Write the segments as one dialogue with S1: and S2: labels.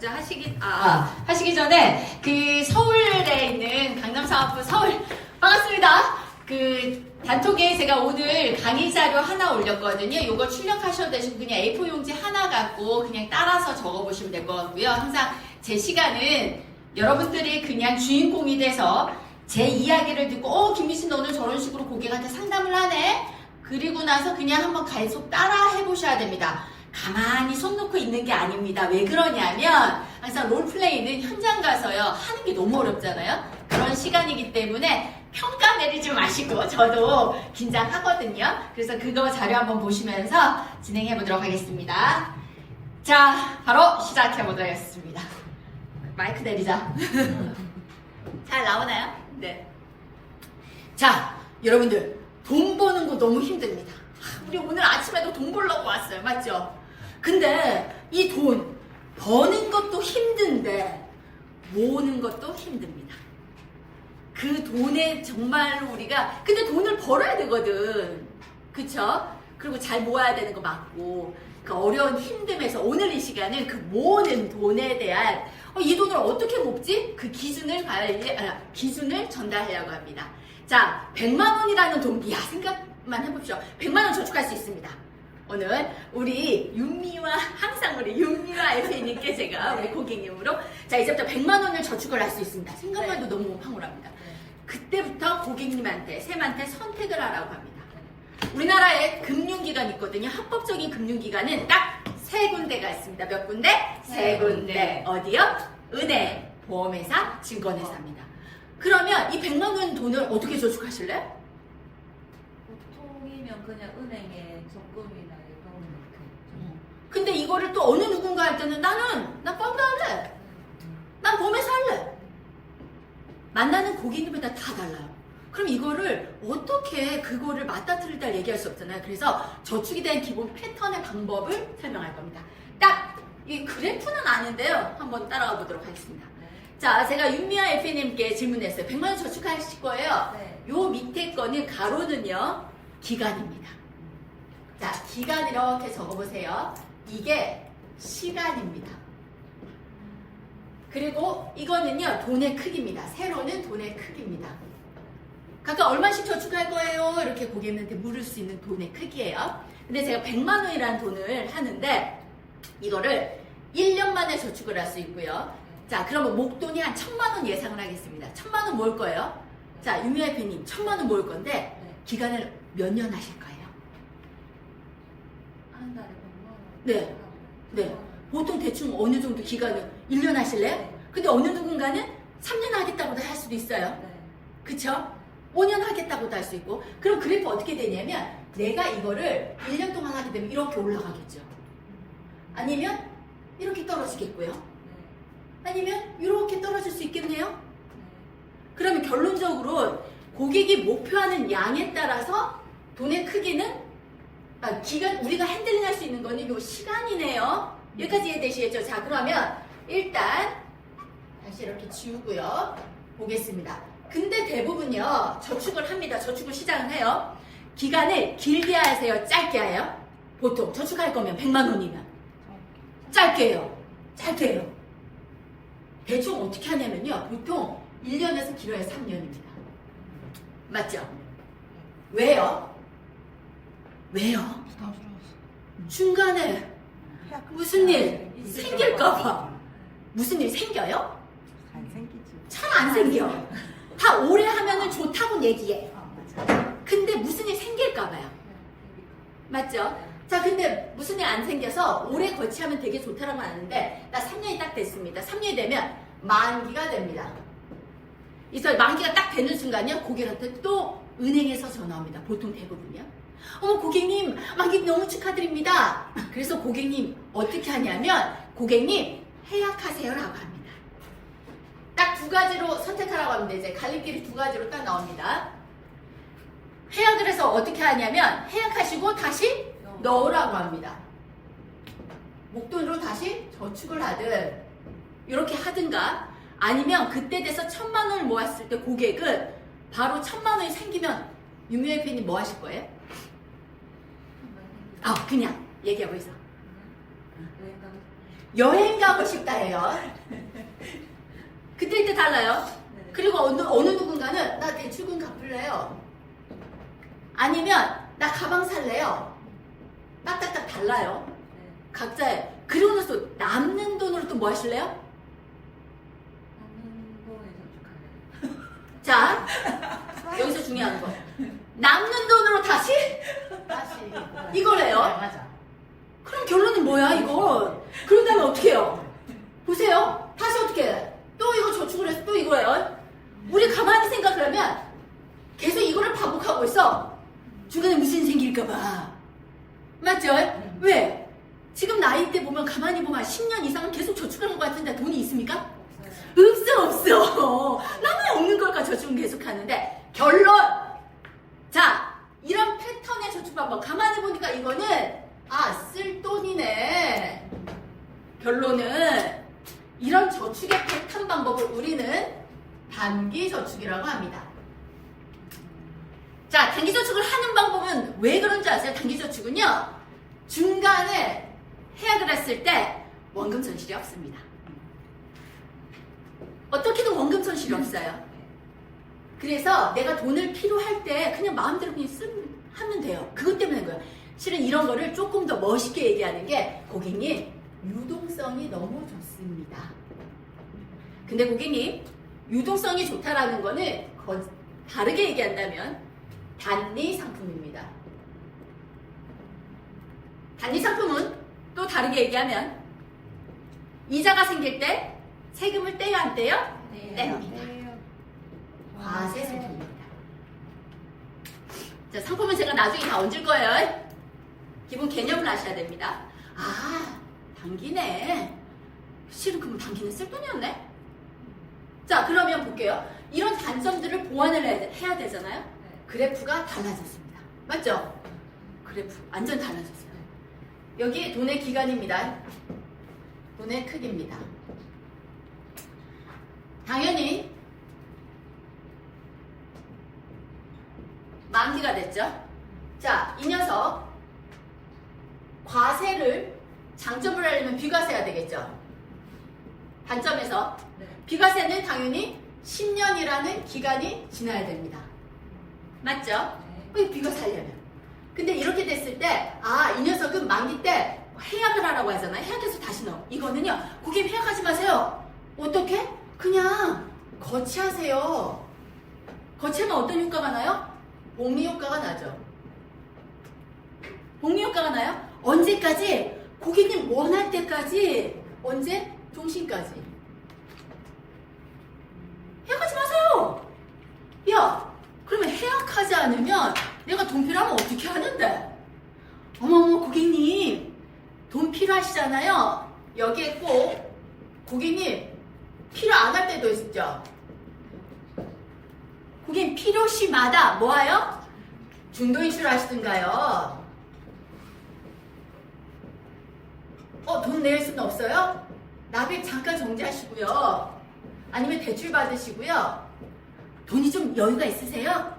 S1: 먼저 하시기 전에 그 서울에 있는 강남사업부 서울 반갑습니다. 그 단톡에 제가 오늘 강의 자료 하나 올렸거든요. 이거 출력하셔도 되시고 그냥 A4 용지 하나 갖고 그냥 따라서 적어보시면 될 것 같고요. 항상 제 시간은 여러분들이 그냥 주인공이 돼서 제 이야기를 듣고 김미신 너 오늘 저런 식으로 고객한테 상담을 하네? 그리고 나서 그냥 한번 계속 따라 해보셔야 됩니다. 가만히 손 놓고 있는 게 아닙니다. 왜 그러냐면 항상 롤플레이는 현장 가서요 하는 게 너무 어렵잖아요. 그런 시간이기 때문에 평가 내리지 마시고 저도 긴장하거든요. 그래서 그거 자료 한번 보시면서 진행해 보도록 하겠습니다. 자, 바로 시작해 보도록 하겠습니다. 마이크 내리자. 잘 나오나요? 네. 자, 여러분들 돈 버는 거 너무 힘듭니다. 우리 오늘 아침에도 돈 벌려고 왔어요. 맞죠? 근데 이 돈 버는 것도 힘든데 모으는 것도 힘듭니다. 그 돈에 정말로 우리가 근데 돈을 벌어야 되거든. 그쵸? 그리고 잘 모아야 되는 거 맞고 그 어려운 힘듦에서 오늘 이 시간은 그 모으는 돈에 대한 이 돈을 어떻게 모으지? 그 기준을 기준을 전달하려고 합니다. 자, 100만 원이라는 돈 생각만 해봅시오. 100만 원 저축할 수 있습니다. 오늘 우리 항상 우리 윤미와 FA님께 제가 우리 고객님으로 자 이제부터 100만 원을 저축을 할 수 있습니다. 생각만 해도 너무 황홀합니다. 그때부터 고객님한테 쌤한테 선택을 하라고 합니다. 우리나라에 금융기관이 있거든요. 합법적인 금융기관은 딱 3군데가 있습니다. 몇 군데? 3군데. 어디요? 은행, 보험회사, 증권회사입니다. 그러면 이 100만 원 돈을 어떻게 저축하실래?
S2: 보통이면 그냥 은행에 적금이나 이런 거.
S1: 근데 이거를 또 어느 누군가 할 때는 나 펀드 할래. 난 보험회사 할래. 만나는 고객님마다 다 달라요. 그럼 이거를 어떻게 그거를 맞닥뜨릴 때 얘기할 수 없잖아요. 그래서 저축에 대한 기본 패턴의 방법을 설명할 겁니다. 딱 이 그래프는 아닌데요. 한번 따라가 보도록 하겠습니다. 자, 제가 윤미아 FA님께 질문했어요. 100만 원 저축하실 거예요.
S2: 네.
S1: 요 밑에 거는 가로는요. 기간입니다. 자, 기간 이렇게 적어보세요. 이게 시간입니다. 그리고 이거는요. 돈의 크기입니다. 세로는 돈의 크기입니다. 각각 얼마씩 저축할 거예요? 이렇게 고객님한테 물을 수 있는 돈의 크기예요. 근데 제가 100만 원이라는 돈을 하는데 이거를 1년 만에 저축을 할 수 있고요. 자, 그러면 목돈이 한 1000만 원 예상을 하겠습니다. 1000만 원 모을 거예요. 자, 유미아 팬님 1000만 원 모을 건데 기간을 몇 년 하실 거예요?
S2: 한 달에 100만 원.
S1: 네. 네. 보통 대충 어느 정도 기간을 1년 하실래요? 근데 어느 누군가는 3년 하겠다고도 할 수도 있어요.
S2: 네.
S1: 그쵸? 5년 하겠다고도 할 수 있고. 그럼 그래프 어떻게 되냐면 내가 이거를 1년 동안 하게 되면 이렇게 올라가겠죠. 아니면 이렇게 떨어지겠고요. 아니면 이렇게 떨어질 수 있겠네요. 그러면 결론적으로 고객이 목표하는 양에 따라서 돈의 크기는 기간 우리가 핸들링할 수 있는 거는 요 시간이네요. 여기까지 이해되시겠죠? 자, 그러면 일단 다시 이렇게 지우고요. 보겠습니다. 근데 대부분요 저축을 합니다. 저축을 시작을 해요. 기간을 길게 하세요? 짧게 해요? 보통 저축할 거면 100만 원이면 짧게 해요. 짧게 해요. 대충 어떻게 하냐면요. 보통 1년에서 길어야 3년입니다. 맞죠? 왜요? 왜요? 중간에 무슨 일 생길까봐. 무슨 일 생겨요?
S3: 안 생기지.
S1: 잘 안 생겨. 다 오래 하면은 좋다고 얘기해. 근데 무슨 일 생길까봐요. 맞죠? 자, 근데 무슨 일 안 생겨서 오래 거치하면 되게 좋다라고 하는데 나 3년이 딱 됐습니다. 3년이 되면 만기가 됩니다. 그래서 만기가 딱 되는 순간요 고객한테 또 은행에서 전화 옵니다. 보통 대부분요. 어머 고객님 만기 너무 축하드립니다. 그래서 고객님 어떻게 하냐면 고객님 해약하세요라고 합니다. 딱 2가지로 선택하라고 합니다. 이제 갈림길이 2가지로 딱 나옵니다. 해약을 해서 어떻게 하냐면 해약하시고 다시 넣으라고 합니다. 목돈으로 다시 저축을 하든 이렇게 하든가 아니면 그때 돼서 1000만 원을 모았을 때 고객은 바로 1000만 원이 생기면 유미애 팬님 뭐 하실 거예요? 그냥 얘기하고 있어. 여행 가고 싶다예요. 그때 달라요.
S2: 네.
S1: 그리고 어느 누군가는 나 대출금 갚을래요. 아니면 나 가방 살래요. 딱딱딱 달라요.
S2: 네.
S1: 각자의. 그리고 나서 남는 돈으로 또 뭐 하실래요?
S2: 남는 돈에 저축하래요.
S1: 자, 여기서 중요한 거. 남는 돈으로 다시 이거래요.
S3: 맞아.
S1: 그럼 결론은 뭐야 이거? 그런 다음에 어떻게 해요? 보세요. 다시 어떻게 해? 또 이거 저축을 해서 또 이거예요. 우리 가만히 생각하면 계속 이거를 반복하고 있어. 중간에 무슨 일 생길까 봐. 맞죠? 왜? 지금 나이 때 보면 가만히 보면 10년 이상은 계속 저축하는 것 같은데 돈이 있습니까? 없어. 나만 없는 걸까 저축은 계속 하는데 결론! 자, 이런 패턴의 저축 방법 가만히 보니까 이거는 쓸 돈이네. 결론은 이런 저축의 패턴 방법을 우리는 단기 저축이라고 합니다. 자, 단기 저축을 하는 방법은 왜 그런지 아세요? 단기 저축은요, 중간에 해약을 했을 때 원금 손실이 없습니다. 어떻게든 원금 손실이 없어요. 그래서 내가 돈을 필요할 때 그냥 마음대로 그냥 하면 돼요. 그것 때문에 그런 거예요. 실은 이런 거를 조금 더 멋있게 얘기하는 게 고객님, 유동성이 너무 좋습니다. 근데 고객님, 유동성이 좋다라는 거는 다르게 얘기한다면 단리 상품입니다. 단리 상품은 또 다르게 얘기하면 이자가 생길 때 세금을 떼요 안 떼요? 뗍니다. 과세 상품입니다. 자, 상품은 제가 나중에 다 얹을 거예요. 기본 개념을 아셔야 됩니다. 단기네. 실은 그럼 단기는 쓸 돈이었네? 자, 그러면 볼게요. 이런 단점들을 보완을 해야 되잖아요? 그래프가 달라졌습니다. 맞죠? 그래프 완전 달라졌어요. 여기 돈의 기간입니다. 돈의 크기입니다. 당연히 만기가 됐죠? 자, 이 녀석 과세를 장점을 하려면 비과세가 되겠죠? 단점에서 비과세는 당연히 10년이라는 기간이 지나야 됩니다. 맞죠? 비과세 하려면. 근데 이렇게 됐을 때 이 녀석은 만기 때 해약을 하라고 하잖아요. 해약해서 다시 넣어. 이거는요, 고객님 해약하지 마세요. 어떻게? 그냥 거치하세요. 거치하면 어떤 효과가 나요? 복리 효과가 나죠. 복리 효과가 나요? 언제까지? 고객님 원할 때까지. 언제? 종신까지. 해약하지 마세요. 야, 그러면 해약하지 않으면 내가 돈 필요하면 어떻게 하는데? 어머머, 고객님 돈 필요하시잖아요. 여기에 꼭 고객님 필요 안 할 때도 있죠. 고객님 필요시마다 뭐하요? 중도인출 하시든가요. 돈 낼 수는 없어요? 납입 잠깐 정지하시고요. 아니면 대출 받으시고요. 돈이 좀 여유가 있으세요?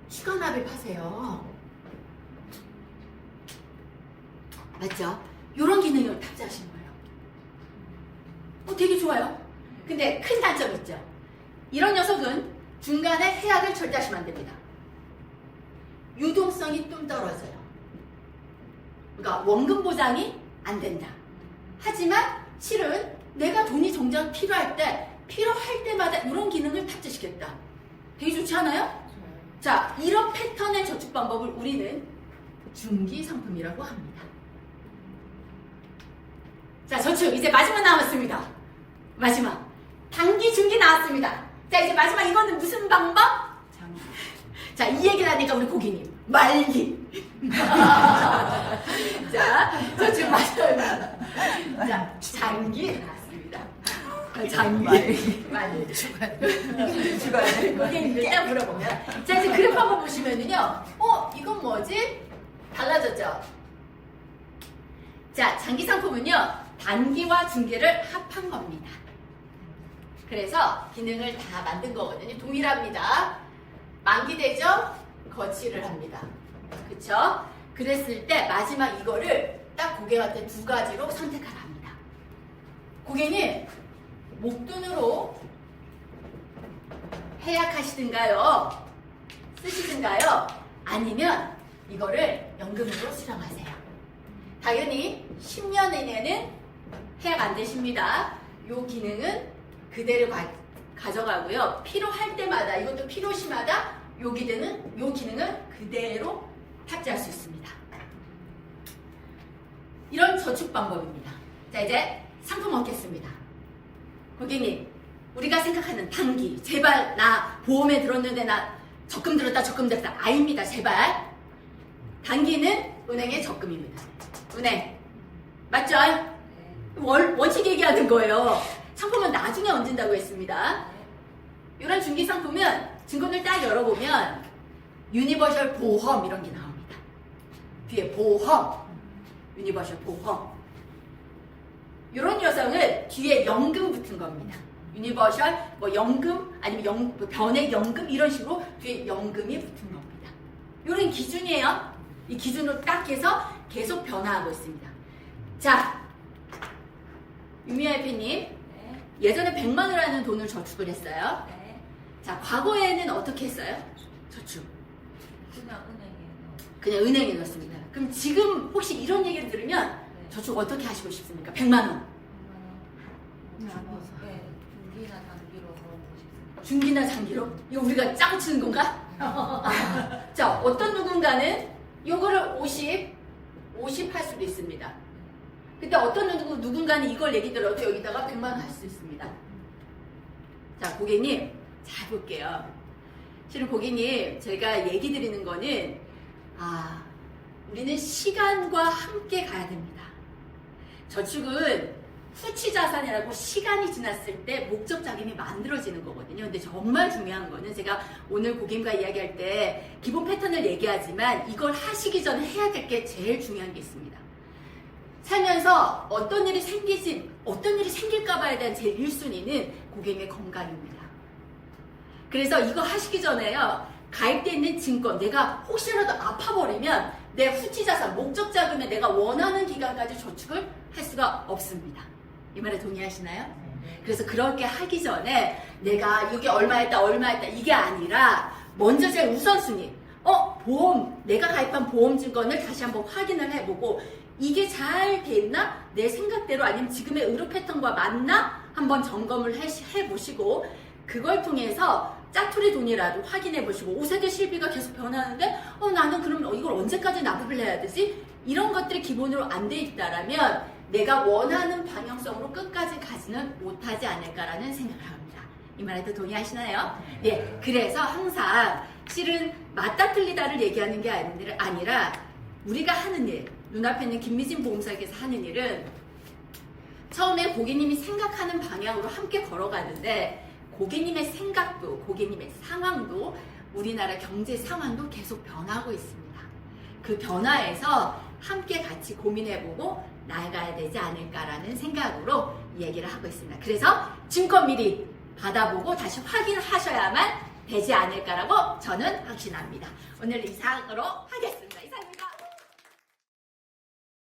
S1: 추가 납입하세요. 맞죠? 이런 기능을 탑재하시는 거예요. 되게 좋아요. 근데 큰 단점이 있죠. 이런 녀석은 중간에 해약을 절대 하시면 안 됩니다. 유동성이 좀 떨어져요. 그러니까 원금 보장이 안 된다. 하지만 실은 내가 돈이 정작 필요할 때마다 이런 기능을 탑재시켰다. 되게 좋지 않아요? 자, 이런 패턴의 저축 방법을 우리는 중기 상품이라고 합니다. 자, 저축 이제 마지막 남았습니다. 마지막 단기, 중기 나왔습니다. 자, 이제 마지막 이거는 무슨 방법? 장기. 자, 이 얘기를 하니까 우리 고객님 말기. 자, 저축 마지막입니다. 자, 장기 나왔습니다. 장기 말기. 고객님 일단 물어보면, 자, 이제 그래프 한번 보시면은요, 이건 뭐지? 달라졌죠? 자, 장기 상품은요, 단기와 중기를 합한 겁니다. 그래서 기능을 다 만든 거거든요. 동일합니다. 만기되죠? 거치를 합니다. 그쵸? 그랬을 때 마지막 이거를 딱 고객한테 두 가지로 선택하라 합니다. 고객님, 목돈으로 해약하시든가요? 쓰시든가요? 아니면 이거를 연금으로 수령하세요. 당연히 10년 이내는 해약 안 되십니다. 요 기능은 그대로 가져가고요. 필요할 때마다, 이것도 필요시마다 요 기능은 그대로 탑재할 수 있습니다. 이런 저축 방법입니다. 자, 이제 상품 얻겠습니다. 고객님, 우리가 생각하는 단기, 제발 나 보험에 들었는데 나 적금 들었다. 아닙니다, 제발. 단기는 은행의 적금입니다. 은행. 맞죠?
S2: 네.
S1: 원칙 얘기하는 거예요. 상품은 나중에 얹는다고 했습니다. 이런 중기 상품은 증권을 딱 열어보면 유니버셜 보험 이런 게 나옵니다. 뒤에 보험, 유니버셜 보험. 이런 녀석은 뒤에 연금 붙은 겁니다. 유니버셜, 뭐 연금, 아니면 변액 연금 이런 식으로 뒤에 연금이 붙은 겁니다. 이런 기준이에요. 이 기준으로 딱 해서 계속 변화하고 있습니다. 자, 유미아이피님,
S2: 네.
S1: 예전에 100만 원이라는 돈을 저축을 했어요.
S2: 네.
S1: 자, 과거에는 어떻게 했어요? 저축.
S2: 그냥 은행에 넣어.
S1: 그냥 은행에 넣습니다. 그럼 지금 혹시 이런 얘기를 들으면
S2: 네.
S1: 저축 어떻게 하시고 싶습니까? 100만 원.
S2: 나눠서. 네. 중기나 단기로 넣어보고 싶습니다.
S1: 중기나 장기로? 이거 우리가 짜고 치는 건가? 자, 어떤 누군가는 요거를 50 할 수도 있습니다. 근데 어떤 누군가는 이걸 얘기 들어도 여기다가 100만 원 할 수 있습니다. 자, 고객님, 잘 볼게요. 실은 고객님, 제가 얘기 드리는 거는, 우리는 시간과 함께 가야 됩니다. 저축은 후치 자산이라고 시간이 지났을 때 목적 자금이 만들어지는 거거든요. 근데 정말 중요한 거는 제가 오늘 고객님과 이야기할 때 기본 패턴을 얘기하지만 이걸 하시기 전에 해야 될 게 제일 중요한 게 있습니다. 살면서 어떤 일이 생길까 봐에 대한 제일 1순위는 고객님의 건강입니다. 그래서 이거 하시기 전에요. 가입되어 있는 증권, 내가 혹시라도 아파버리면 내 후치 자산, 목적 자금에 내가 원하는 기간까지 저축을 할 수가 없습니다. 이 말에 동의하시나요?
S2: 네.
S1: 그래서 그렇게 하기 전에 내가 여기 얼마 했다 이게 아니라 먼저 제 우선순위 보험, 내가 가입한 보험증권을 다시 한번 확인을 해보고 이게 잘 됐나? 내 생각대로 아니면 지금의 의료 패턴과 맞나? 한번 점검을 해보시고 그걸 통해서 짜투리 돈이라도 확인해보시고 5세대 실비가 계속 변하는데 나는 그럼 이걸 언제까지 납입을 해야 되지? 이런 것들이 기본으로 안 돼 있다라면 내가 원하는 방향성으로 끝까지 가지는 못하지 않을까라는 생각을 합니다. 이 말에도 동의하시나요? 네, 그래서 항상 실은 맞다 틀리다를 얘기하는 게 아니라 우리가 하는 일, 눈앞에 있는 김미진 보험사에서 하는 일은 처음에 고객님이 생각하는 방향으로 함께 걸어가는데 고객님의 생각도, 고객님의 상황도, 우리나라 경제 상황도 계속 변하고 있습니다. 그 변화에서 함께 같이 고민해보고 나아가야 되지 않을까라는 생각으로 이 얘기를 하고 있습니다. 그래서 증권 미리 받아보고 다시 확인하셔야만 되지 않을까라고 저는 확신합니다. 오늘 이상으로 하겠습니다.